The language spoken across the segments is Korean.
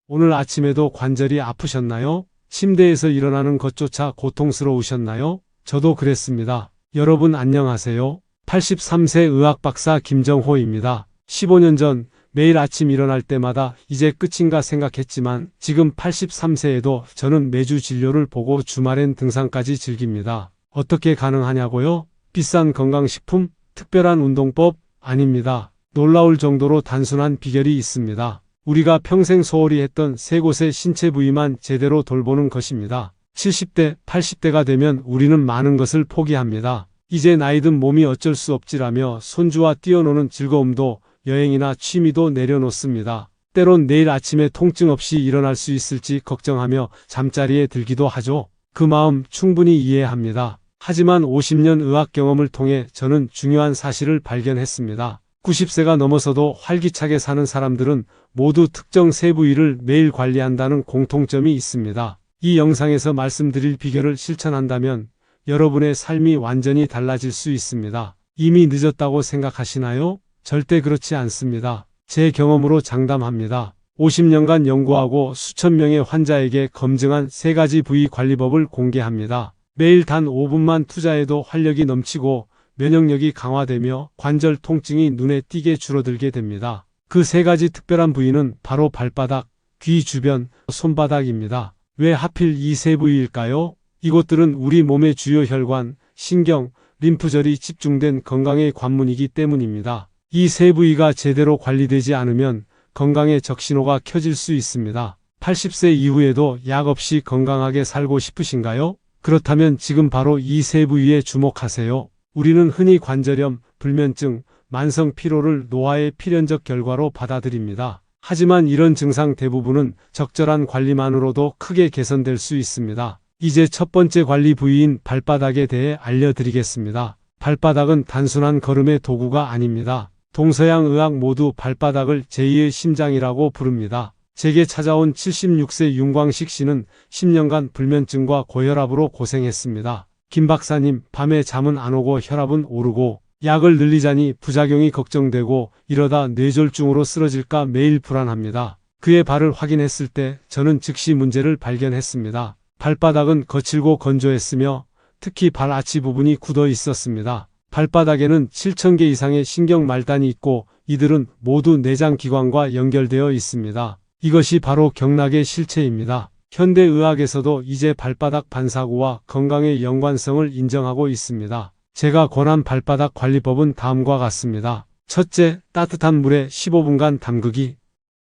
오늘 아침에도 관절이 아프셨나요? 침대에서 일어나는 것조차 고통스러우셨나요? 저도 그랬습니다. 여러분 안녕하세요. 83세 의학박사 김정호입니다. 15년 전 매일 아침 일어날 때마다 이제 끝인가 생각했지만 지금 83세에도 저는 매주 진료를 보고 주말엔 등산까지 즐깁니다. 어떻게 가능하냐고요? 비싼 건강식품? 특별한 운동법? 아닙니다. 놀라울 정도로 단순한 비결이 있습니다. 우리가 평생 소홀히 했던 세 곳의 신체 부위만 제대로 돌보는 것입니다. 70대, 80대가 되면 우리는 많은 것을 포기합니다. 이제 나이든 몸이 어쩔 수 없지라며 손주와 뛰어노는 즐거움도 여행이나 취미도 내려놓습니다. 때론 내일 아침에 통증 없이 일어날 수 있을지 걱정하며 잠자리에 들기도 하죠. 그 마음 충분히 이해합니다. 하지만 50년 의학 경험을 통해 저는 중요한 사실을 발견했습니다. 90세가 넘어서도 활기차게 사는 사람들은 모두 특정 세 부위를 매일 관리한다는 공통점이 있습니다. 이 영상에서 말씀드릴 비결을 실천한다면 여러분의 삶이 완전히 달라질 수 있습니다. 이미 늦었다고 생각하시나요? 절대 그렇지 않습니다. 제 경험으로 장담합니다. 50년간 연구하고 수천 명의 환자에게 검증한 세 가지 부위 관리법을 공개합니다. 매일 단 5분만 투자해도 활력이 넘치고 면역력이 강화되며 관절 통증이 눈에 띄게 줄어들게 됩니다. 그 세 가지 특별한 부위는 바로 발바닥, 귀 주변, 손바닥입니다. 왜 하필 이 세 부위일까요? 이곳들은 우리 몸의 주요 혈관, 신경, 림프절이 집중된 건강의 관문이기 때문입니다. 이 세 부위가 제대로 관리되지 않으면 건강의 적신호가 켜질 수 있습니다. 80세 이후에도 약 없이 건강하게 살고 싶으신가요? 그렇다면 지금 바로 이 세 부위에 주목하세요. 우리는 흔히 관절염, 불면증, 만성 피로를 노화의 필연적 결과로 받아들입니다. 하지만 이런 증상 대부분은 적절한 관리만으로도 크게 개선될 수 있습니다. 이제 첫 번째 관리 부위인 발바닥에 대해 알려드리겠습니다. 발바닥은 단순한 걸음의 도구가 아닙니다. 동서양 의학 모두 발바닥을 제2의 심장이라고 부릅니다. 제게 찾아온 76세 윤광식 씨는 10년간 불면증과 고혈압으로 고생했습니다. 김 박사님, 밤에 잠은 안 오고 혈압은 오르고 약을 늘리자니 부작용이 걱정되고 이러다 뇌졸중으로 쓰러질까 매일 불안합니다. 그의 발을 확인했을 때 저는 즉시 문제를 발견했습니다. 발바닥은 거칠고 건조했으며 특히 발 아치 부분이 굳어 있었습니다. 발바닥에는 7,000개 이상의 신경 말단이 있고 이들은 모두 내장기관과 연결되어 있습니다. 이것이 바로 경락의 실체입니다. 현대의학에서도 이제 발바닥 반사구와 건강의 연관성을 인정하고 있습니다. 제가 권한 발바닥 관리법은 다음과 같습니다. 첫째, 따뜻한 물에 15분간 담그기.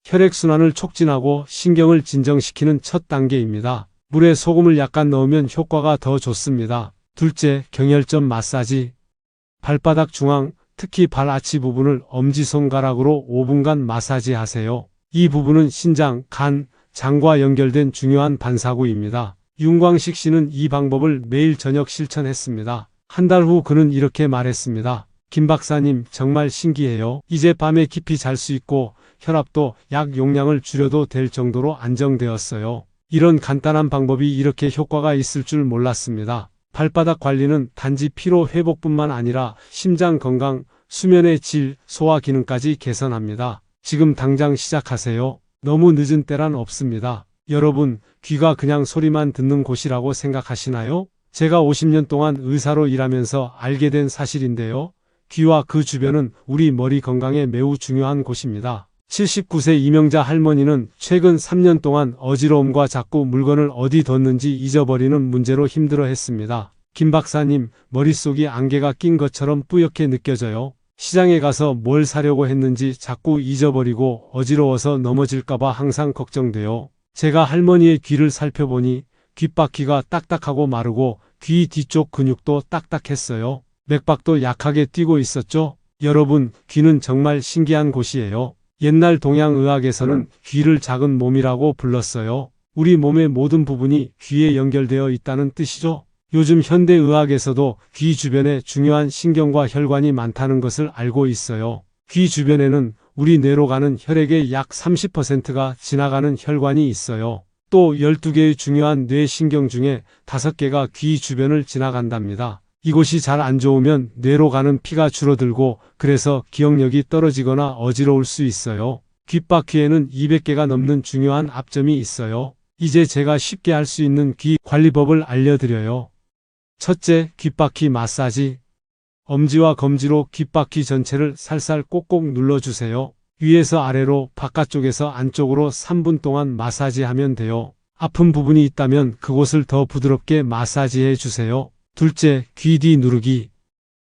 혈액순환을 촉진하고 신경을 진정시키는 첫 단계입니다. 물에 소금을 약간 넣으면 효과가 더 좋습니다. 둘째, 경혈점 마사지. 발바닥 중앙, 특히 발 아치 부분을 엄지손가락으로 5분간 마사지하세요. 이 부분은 신장, 간, 장과 연결된 중요한 반사구입니다. 윤광식 씨는 이 방법을 매일 저녁 실천했습니다. 한 달 후 그는 이렇게 말했습니다. 김 박사님, 정말 신기해요. 이제 밤에 깊이 잘 수 있고 혈압도 약 용량을 줄여도 될 정도로 안정되었어요. 이런 간단한 방법이 이렇게 효과가 있을 줄 몰랐습니다. 발바닥 관리는 단지 피로 회복뿐만 아니라 심장 건강, 수면의 질, 소화 기능까지 개선합니다. 지금 당장 시작하세요. 너무 늦은 때란 없습니다. 여러분, 귀가 그냥 소리만 듣는 곳이라고 생각하시나요? 제가 50년 동안 의사로 일하면서 알게 된 사실인데요. 귀와 그 주변은 우리 머리 건강에 매우 중요한 곳입니다. 79세 이명자 할머니는 최근 3년 동안 어지러움과 자꾸 물건을 어디 뒀는지 잊어버리는 문제로 힘들어했습니다. 김 박사님, 머릿속이 안개가 낀 것처럼 뿌옇게 느껴져요. 시장에 가서 뭘 사려고 했는지 자꾸 잊어버리고 어지러워서 넘어질까봐 항상 걱정돼요. 제가 할머니의 귀를 살펴보니 귓바퀴가 딱딱하고 마르고 귀 뒤쪽 근육도 딱딱했어요. 맥박도 약하게 뛰고 있었죠. 여러분, 귀는 정말 신기한 곳이에요. 옛날 동양의학에서는 귀를 작은 몸이라고 불렀어요. 우리 몸의 모든 부분이 귀에 연결되어 있다는 뜻이죠. 요즘 현대의학에서도 귀 주변에 중요한 신경과 혈관이 많다는 것을 알고 있어요. 귀 주변에는 우리 뇌로 가는 혈액의 약 30%가 지나가는 혈관이 있어요. 또 12개의 중요한 뇌신경 중에 5개가 귀 주변을 지나간답니다. 이곳이 잘 안 좋으면 뇌로 가는 피가 줄어들고 그래서 기억력이 떨어지거나 어지러울 수 있어요. 귓바퀴에는 200개가 넘는 중요한 압점이 있어요. 이제 제가 쉽게 할 수 있는 귀 관리법을 알려드려요. 첫째, 귓바퀴 마사지. 엄지와 검지로 귓바퀴 전체를 살살 꼭꼭 눌러주세요. 위에서 아래로, 바깥쪽에서 안쪽으로 3분 동안 마사지하면 돼요. 아픈 부분이 있다면 그곳을 더 부드럽게 마사지해 주세요. 둘째, 귀 뒤 누르기.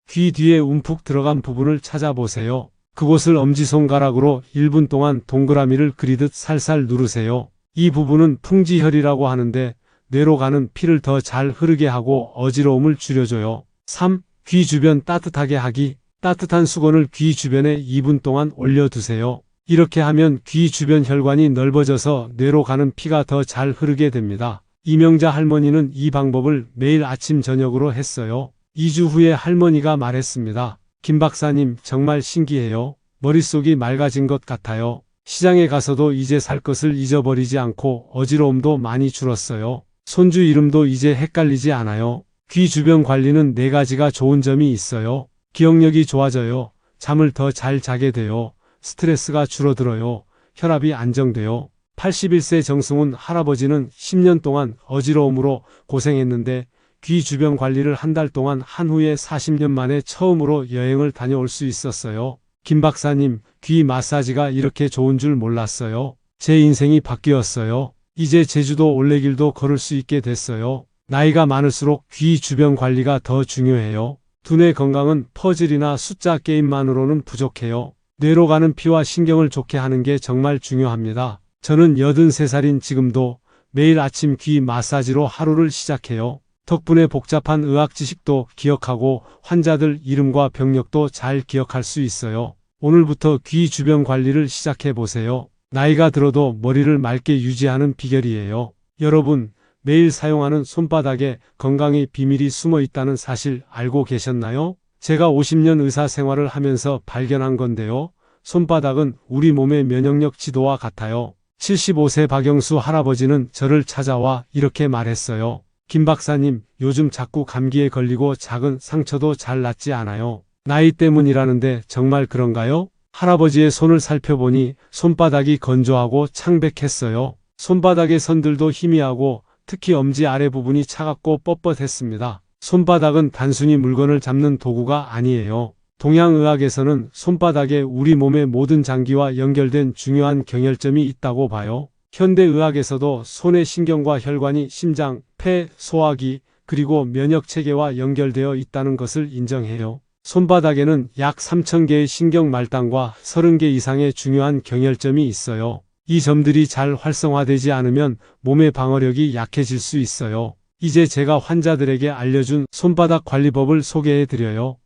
귀 뒤에 움푹 들어간 부분을 찾아보세요. 그곳을 엄지손가락으로 1분 동안 동그라미를 그리듯 살살 누르세요. 이 부분은 풍지혈이라고 하는데 뇌로 가는 피를 더 잘 흐르게 하고 어지러움을 줄여줘요. 3. 귀 주변 따뜻하게 하기. 따뜻한 수건을 귀 주변에 2분 동안 올려두세요. 이렇게 하면 귀 주변 혈관이 넓어져서 뇌로 가는 피가 더 잘 흐르게 됩니다. 이명자 할머니는 이 방법을 매일 아침 저녁으로 했어요. 2주 후에 할머니가 말했습니다. 김 박사님, 정말 신기해요. 머릿속이 맑아진 것 같아요. 시장에 가서도 이제 살 것을 잊어버리지 않고 어지러움도 많이 줄었어요. 손주 이름도 이제 헷갈리지 않아요. 귀 주변 관리는 4가지가 좋은 점이 있어요. 기억력이 좋아져요. 잠을 더 잘 자게 돼요. 스트레스가 줄어들어요. 혈압이 안정돼요. 81세 정승훈 할아버지는 10년 동안 어지러움으로 고생했는데 귀 주변 관리를 한 달 동안 한 후에 40년 만에 처음으로 여행을 다녀올 수 있었어요. 김 박사님, 귀 마사지가 이렇게 좋은 줄 몰랐어요. 제 인생이 바뀌었어요. 이제 제주도 올레길도 걸을 수 있게 됐어요. 나이가 많을수록 귀 주변 관리가 더 중요해요. 두뇌 건강은 퍼즐이나 숫자 게임만으로는 부족해요. 뇌로 가는 피와 신경을 좋게 하는 게 정말 중요합니다. 저는 83살인 지금도 매일 아침 귀 마사지로 하루를 시작해요. 덕분에 복잡한 의학 지식도 기억하고 환자들 이름과 병력도 잘 기억할 수 있어요. 오늘부터 귀 주변 관리를 시작해 보세요. 나이가 들어도 머리를 맑게 유지하는 비결이에요. 여러분, 매일 사용하는 손바닥에 건강의 비밀이 숨어 있다는 사실 알고 계셨나요? 제가 50년 의사 생활을 하면서 발견한 건데요. 손바닥은 우리 몸의 면역력 지도와 같아요. 75세 박영수 할아버지는 저를 찾아와 이렇게 말했어요. 김 박사님, 요즘 자꾸 감기에 걸리고 작은 상처도 잘 낫지 않아요. 나이 때문이라는데 정말 그런가요? 할아버지의 손을 살펴보니 손바닥이 건조하고 창백했어요. 손바닥의 선들도 희미하고 특히 엄지 아래 부분이 차갑고 뻣뻣했습니다. 손바닥은 단순히 물건을 잡는 도구가 아니에요. 동양의학에서는 손바닥에 우리 몸의 모든 장기와 연결된 중요한 경혈점이 있다고 봐요. 현대의학에서도 손의 신경과 혈관이 심장, 폐, 소화기, 그리고 면역체계와 연결되어 있다는 것을 인정해요. 손바닥에는 약 3,000개의 신경 말단과 30개 이상의 중요한 경혈점이 있어요. 이 점들이 잘 활성화되지 않으면 몸의 방어력이 약해질 수 있어요. 이제 제가 환자들에게 알려준 손바닥 관리법을 소개해드려요.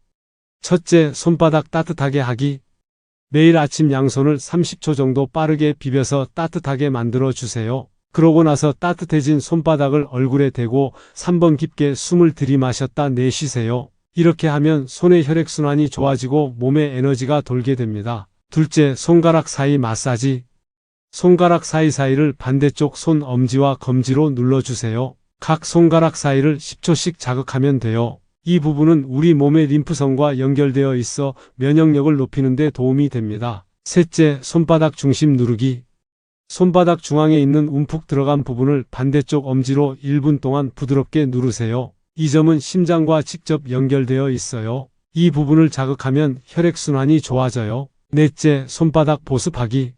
첫째, 손바닥 따뜻하게 하기. 매일 아침 양손을 30초 정도 빠르게 비벼서 따뜻하게 만들어 주세요. 그러고 나서 따뜻해진 손바닥을 얼굴에 대고 3번 깊게 숨을 들이마셨다 내쉬세요. 이렇게 하면 손의 혈액순환이 좋아지고 몸에 에너지가 돌게 됩니다. 둘째, 손가락 사이 마사지. 손가락 사이사이를 반대쪽 손 엄지와 검지로 눌러주세요. 각 손가락 사이를 10초씩 자극하면 돼요. 이 부분은 우리 몸의 림프선과 연결되어 있어 면역력을 높이는 데 도움이 됩니다. 셋째, 손바닥 중심 누르기. 손바닥 중앙에 있는 움푹 들어간 부분을 반대쪽 엄지로 1분 동안 부드럽게 누르세요. 이 점은 심장과 직접 연결되어 있어요. 이 부분을 자극하면 혈액순환이 좋아져요. 넷째, 손바닥 보습하기.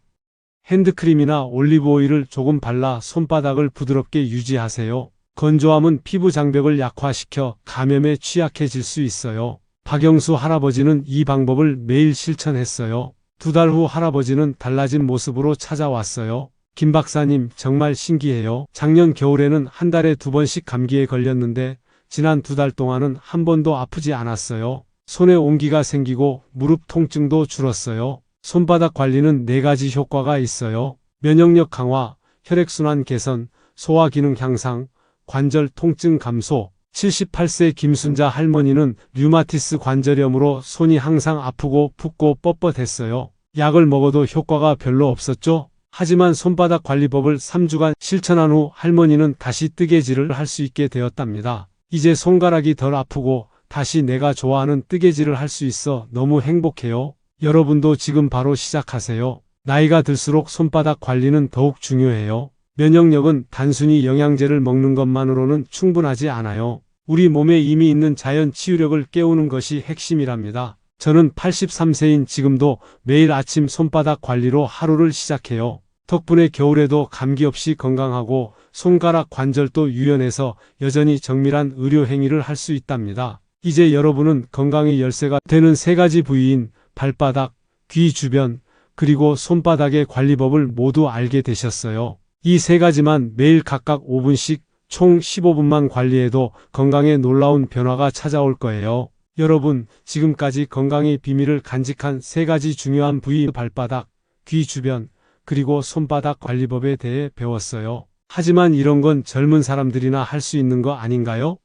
핸드크림이나 올리브오일을 조금 발라 손바닥을 부드럽게 유지하세요. 건조함은 피부 장벽을 약화시켜 감염에 취약해질 수 있어요. 박영수 할아버지는 이 방법을 매일 실천했어요. 2달 후 할아버지는 달라진 모습으로 찾아왔어요. 김 박사님, 정말 신기해요. 작년 겨울에는 한 달에 2번씩 감기에 걸렸는데 지난 2달 동안은 한 번도 아프지 않았어요. 손에 온기가 생기고 무릎 통증도 줄었어요. 손바닥 관리는 4가지 효과가 있어요. 면역력 강화, 혈액순환 개선, 소화기능 향상, 관절 통증 감소. 78세 김순자 할머니는 류마티스 관절염으로 손이 항상 아프고 붓고 뻣뻣했어요. 약을 먹어도 효과가 별로 없었죠? 하지만 손바닥 관리법을 3주간 실천한 후 할머니는 다시 뜨개질을 할 수 있게 되었답니다. 이제 손가락이 덜 아프고 다시 내가 좋아하는 뜨개질을 할 수 있어 너무 행복해요. 여러분도 지금 바로 시작하세요. 나이가 들수록 손바닥 관리는 더욱 중요해요. 면역력은 단순히 영양제를 먹는 것만으로는 충분하지 않아요. 우리 몸에 이미 있는 자연 치유력을 깨우는 것이 핵심이랍니다. 저는 83세인 지금도 매일 아침 손바닥 관리로 하루를 시작해요. 덕분에 겨울에도 감기 없이 건강하고 손가락 관절도 유연해서 여전히 정밀한 의료 행위를 할 수 있답니다. 이제 여러분은 건강의 열쇠가 되는 3가지 부위인 발바닥, 귀 주변, 그리고 손바닥의 관리법을 모두 알게 되셨어요. 이 3가지만 매일 각각 5분씩 총 15분만 관리해도 건강에 놀라운 변화가 찾아올 거예요. 여러분, 지금까지 건강의 비밀을 간직한 3가지 중요한 부위 발바닥, 귀 주변, 그리고 손바닥 관리법에 대해 배웠어요. 하지만 이런 건 젊은 사람들이나 할 수 있는 거 아닌가요?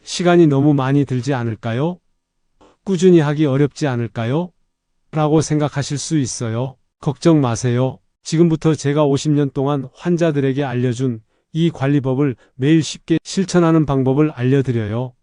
시간이 너무 많이 들지 않을까요? 꾸준히 하기 어렵지 않을까요? 라고 생각하실 수 있어요. 걱정 마세요. 지금부터 제가 50년 동안 환자들에게 알려준 이 관리법을 매일 쉽게 실천하는 방법을 알려드려요.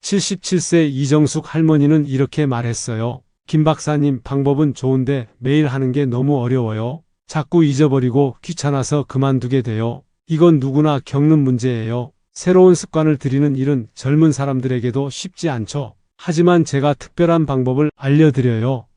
77세 이정숙 할머니는 이렇게 말했어요. 김 박사님, 방법은 좋은데 매일 하는 게 너무 어려워요. 자꾸 잊어버리고 귀찮아서 그만두게 돼요. 이건 누구나 겪는 문제예요. 새로운 습관을 들이는 일은 젊은 사람들에게도 쉽지 않죠. 하지만 제가 특별한 방법을 알려드려요.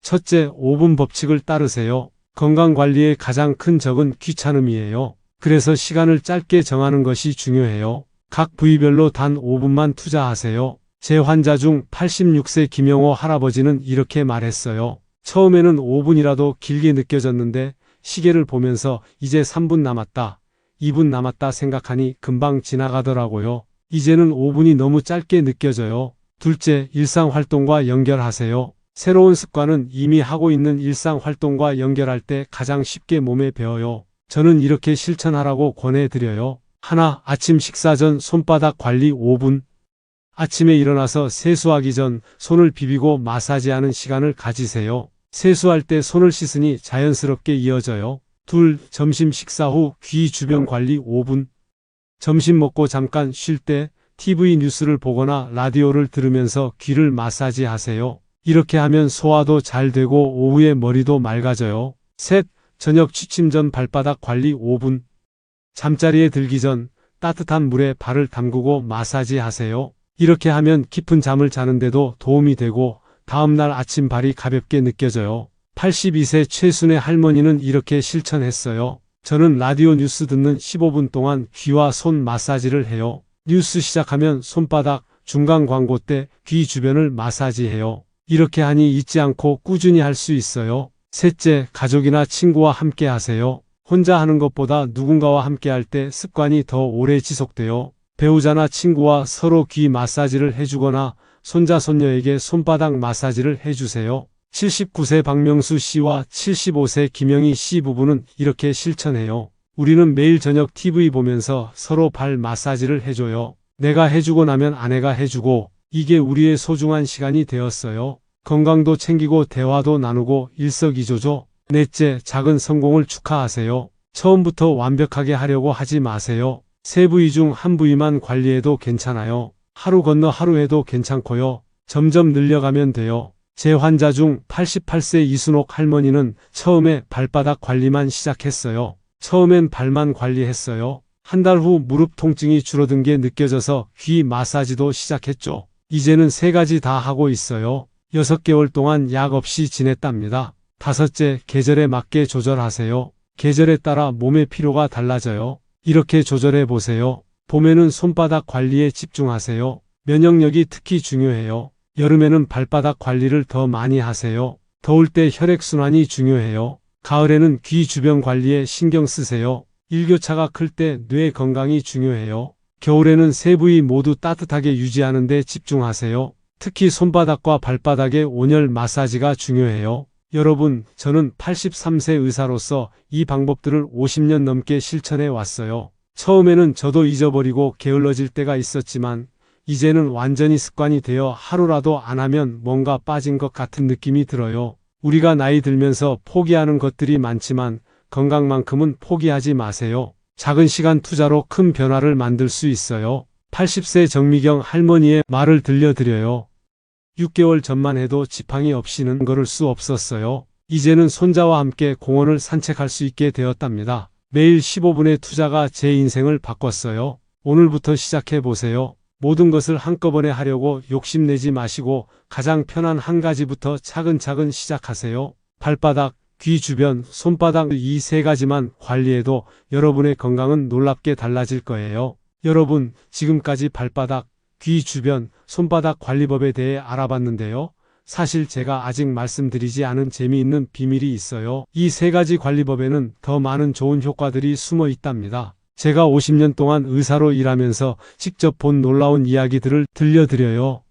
첫째, 5분 법칙을 따르세요. 건강관리의 가장 큰 적은 귀찮음이에요. 그래서 시간을 짧게 정하는 것이 중요해요. 각 부위별로 단 5분만 투자하세요. 제 환자 중 86세 김영호 할아버지는 이렇게 말했어요. 처음에는 5분이라도 길게 느껴졌는데 시계를 보면서 이제 3분 남았다, 2분 남았다 생각하니 금방 지나가더라고요. 이제는 5분이 너무 짧게 느껴져요. 둘째, 일상활동과 연결하세요. 새로운 습관은 이미 하고 있는 일상활동과 연결할 때 가장 쉽게 몸에 배어요. 저는 이렇게 실천하라고 권해드려요. 하나, 아침 식사 전 손바닥 관리 5분. 아침에 일어나서 세수하기 전 손을 비비고 마사지하는 시간을 가지세요. 세수할 때 손을 씻으니 자연스럽게 이어져요. 둘, 점심 식사 후 귀 주변 관리 5분. 점심 먹고 잠깐 쉴 때 TV 뉴스를 보거나 라디오를 들으면서 귀를 마사지하세요. 이렇게 하면 소화도 잘 되고 오후에 머리도 맑아져요. 셋, 저녁 취침 전 발바닥 관리 5분. 잠자리에 들기 전 따뜻한 물에 발을 담그고 마사지하세요. 이렇게 하면 깊은 잠을 자는데도 도움이 되고 다음날 아침 발이 가볍게 느껴져요. 82세 최순애 할머니는 이렇게 실천했어요. 저는 라디오 뉴스 듣는 15분 동안 귀와 손 마사지를 해요. 뉴스 시작하면 손바닥, 중간 광고 때 귀 주변을 마사지해요. 이렇게 하니 잊지 않고 꾸준히 할 수 있어요. 셋째, 가족이나 친구와 함께 하세요. 혼자 하는 것보다 누군가와 함께 할 때 습관이 더 오래 지속돼요. 배우자나 친구와 서로 귀 마사지를 해주거나 손자 손녀에게 손바닥 마사지를 해주세요. 79세 박명수 씨와 75세 김영희 씨 부부는 이렇게 실천해요. 우리는 매일 저녁 TV 보면서 서로 발 마사지를 해줘요. 내가 해주고 나면 아내가 해주고, 이게 우리의 소중한 시간이 되었어요. 건강도 챙기고 대화도 나누고 일석이조죠. 넷째, 작은 성공을 축하하세요. 처음부터 완벽하게 하려고 하지 마세요. 3부위 중 한 부위만 관리해도 괜찮아요. 하루 건너 하루 해도 괜찮고요. 점점 늘려가면 돼요. 제 환자 중 88세 이순옥 할머니는 처음에 발바닥 관리만 시작했어요. 처음엔 발만 관리했어요. 한 달 후 무릎 통증이 줄어든 게 느껴져서 귀 마사지도 시작했죠. 이제는 3가지 다 하고 있어요. 6개월 동안 약 없이 지냈답니다. 다섯째, 계절에 맞게 조절하세요. 계절에 따라 몸의 피로가 달라져요. 이렇게 조절해 보세요. 봄에는 손바닥 관리에 집중하세요. 면역력이 특히 중요해요. 여름에는 발바닥 관리를 더 많이 하세요. 더울 때 혈액순환이 중요해요. 가을에는 귀 주변 관리에 신경 쓰세요. 일교차가 클 때 뇌 건강이 중요해요. 겨울에는 3부위 모두 따뜻하게 유지하는 데 집중하세요. 특히 손바닥과 발바닥의 온열 마사지가 중요해요. 여러분, 저는 83세 의사로서 이 방법들을 50년 넘게 실천해 왔어요. 처음에는 저도 잊어버리고 게을러질 때가 있었지만 이제는 완전히 습관이 되어 하루라도 안 하면 뭔가 빠진 것 같은 느낌이 들어요. 우리가 나이 들면서 포기하는 것들이 많지만 건강만큼은 포기하지 마세요. 작은 시간 투자로 큰 변화를 만들 수 있어요. 80세 정미경 할머니의 말을 들려드려요. 6개월 전만 해도 지팡이 없이는 걸을 수 없었어요. 이제는 손자와 함께 공원을 산책할 수 있게 되었답니다. 매일 15분의 투자가 제 인생을 바꿨어요. 오늘부터 시작해 보세요. 모든 것을 한꺼번에 하려고 욕심내지 마시고 가장 편한 한 가지부터 차근차근 시작하세요. 발바닥, 귀 주변, 손바닥 이 세 가지만 관리해도 여러분의 건강은 놀랍게 달라질 거예요. 여러분, 지금까지 발바닥, 귀 주변, 손바닥 관리법에 대해 알아봤는데요. 사실 제가 아직 말씀드리지 않은 재미있는 비밀이 있어요. 이 세 가지 관리법에는 더 많은 좋은 효과들이 숨어 있답니다. 제가 50년 동안 의사로 일하면서 직접 본 놀라운 이야기들을 들려드려요.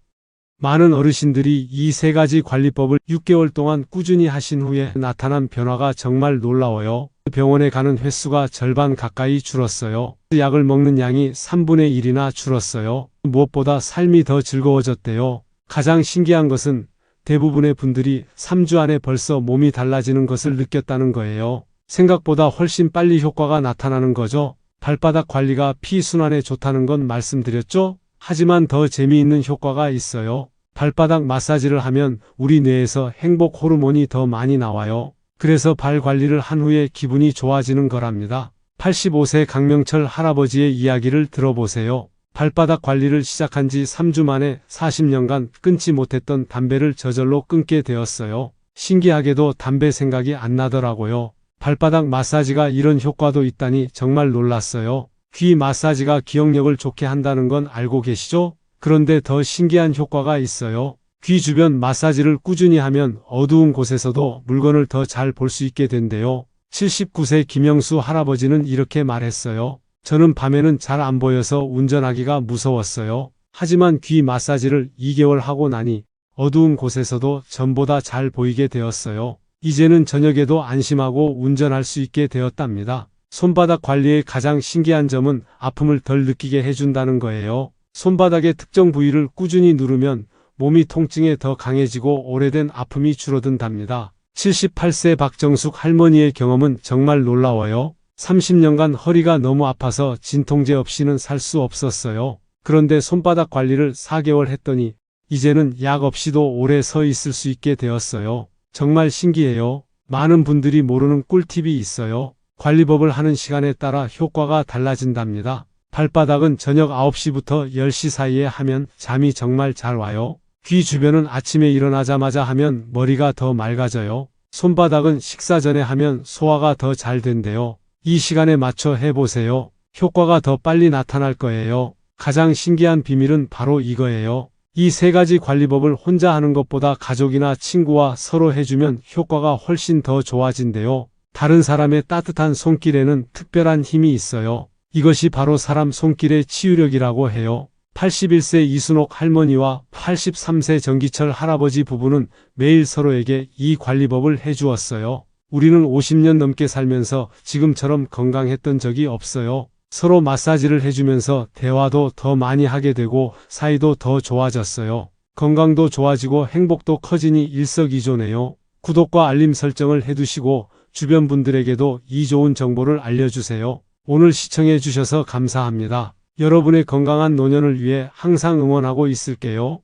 많은 어르신들이 이 세 가지 관리법을 6개월 동안 꾸준히 하신 후에 나타난 변화가 정말 놀라워요. 병원에 가는 횟수가 절반 가까이 줄었어요. 약을 먹는 양이 3분의 1이나 줄었어요. 무엇보다 삶이 더 즐거워졌대요. 가장 신기한 것은 대부분의 분들이 3주 안에 벌써 몸이 달라지는 것을 느꼈다는 거예요. 생각보다 훨씬 빨리 효과가 나타나는 거죠. 발바닥 관리가 피순환에 좋다는 건 말씀드렸죠? 하지만 더 재미있는 효과가 있어요. 발바닥 마사지를 하면 우리 뇌에서 행복 호르몬이 더 많이 나와요. 그래서 발 관리를 한 후에 기분이 좋아지는 거랍니다. 85세 강명철 할아버지의 이야기를 들어보세요. 발바닥 관리를 시작한 지 3주 만에 40년간 끊지 못했던 담배를 저절로 끊게 되었어요. 신기하게도 담배 생각이 안 나더라고요. 발바닥 마사지가 이런 효과도 있다니 정말 놀랐어요. 귀 마사지가 기억력을 좋게 한다는 건 알고 계시죠? 그런데 더 신기한 효과가 있어요. 귀 주변 마사지를 꾸준히 하면 어두운 곳에서도 물건을 더 잘 볼 수 있게 된대요. 79세 김영수 할아버지는 이렇게 말했어요. 저는 밤에는 잘 안 보여서 운전하기가 무서웠어요. 하지만 귀 마사지를 2개월 하고 나니 어두운 곳에서도 전보다 잘 보이게 되었어요. 이제는 저녁에도 안심하고 운전할 수 있게 되었답니다. 손바닥 관리의 가장 신기한 점은 아픔을 덜 느끼게 해준다는 거예요. 손바닥의 특정 부위를 꾸준히 누르면 몸이 통증에 더 강해지고 오래된 아픔이 줄어든답니다. 78세 박정숙 할머니의 경험은 정말 놀라워요. 30년간 허리가 너무 아파서 진통제 없이는 살 수 없었어요. 그런데 손바닥 관리를 4개월 했더니 이제는 약 없이도 오래 서 있을 수 있게 되었어요. 정말 신기해요. 많은 분들이 모르는 꿀팁이 있어요. 관리법을 하는 시간에 따라 효과가 달라진답니다. 발바닥은 저녁 9시부터 10시 사이에 하면 잠이 정말 잘 와요. 귀 주변은 아침에 일어나자마자 하면 머리가 더 맑아져요. 손바닥은 식사 전에 하면 소화가 더 잘 된대요. 이 시간에 맞춰 해보세요. 효과가 더 빨리 나타날 거예요. 가장 신기한 비밀은 바로 이거예요. 이 세 가지 관리법을 혼자 하는 것보다 가족이나 친구와 서로 해주면 효과가 훨씬 더 좋아진대요. 다른 사람의 따뜻한 손길에는 특별한 힘이 있어요. 이것이 바로 사람 손길의 치유력이라고 해요. 81세 이순옥 할머니와 83세 정기철 할아버지 부부는 매일 서로에게 이 관리법을 해주었어요. 우리는 50년 넘게 살면서 지금처럼 건강했던 적이 없어요. 서로 마사지를 해주면서 대화도 더 많이 하게 되고 사이도 더 좋아졌어요. 건강도 좋아지고 행복도 커지니 일석이조네요. 구독과 알림 설정을 해두시고 주변 분들에게도 이 좋은 정보를 알려주세요. 오늘 시청해 주셔서 감사합니다. 여러분의 건강한 노년을 위해 항상 응원하고 있을게요.